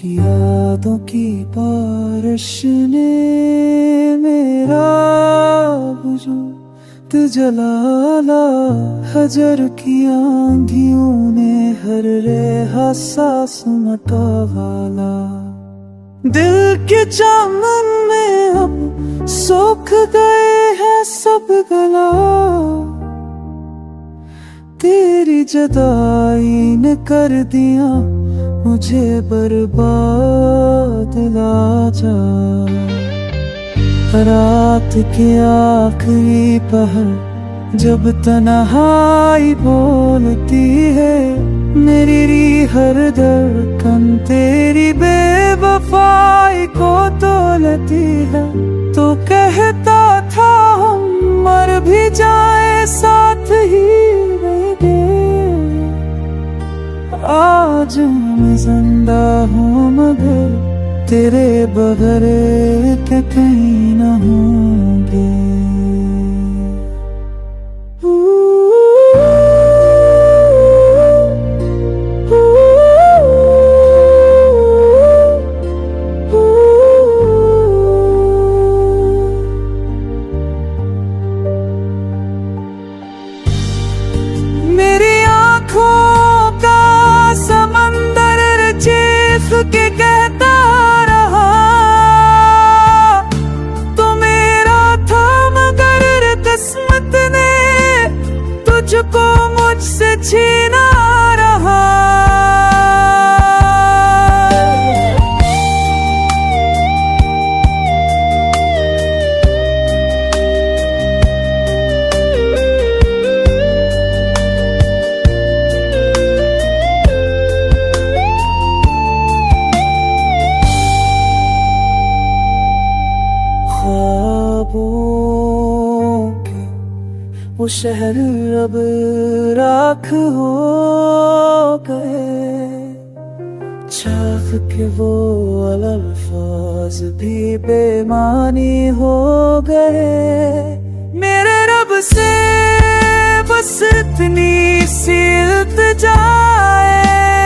यादों की बारिश ने मेरा वजूद जलाला। हजर की आंधियों ने हर रेहा सांस मटावाला। दिल के चमन में अब सूख गए हैं सब गला। तेरी जुदाई ने कर दिया मुझे बर्बाद लाचार। रात के आखिरी पहर जब तन्हाई बोलती है, मेरी हर धड़कन तेरी बेवफाई को तोलती है। तो कहता था हम मर भी जाए साथ ही रहेंगे। आज मैं जिंदा हूँ मगर तेरे बगैर के कहीं न होंगे। मेरी आँखों का समंदर चीख के कहता रहा, तो मेरा था मगर किस्मत ने तुझको मुझसे छीना रहा। वो शहर अब राख हो गए। छाप के वो अल्फाज भी बेमानी हो गए। मेरे रब से बस इतनी सी इल्तिजा है,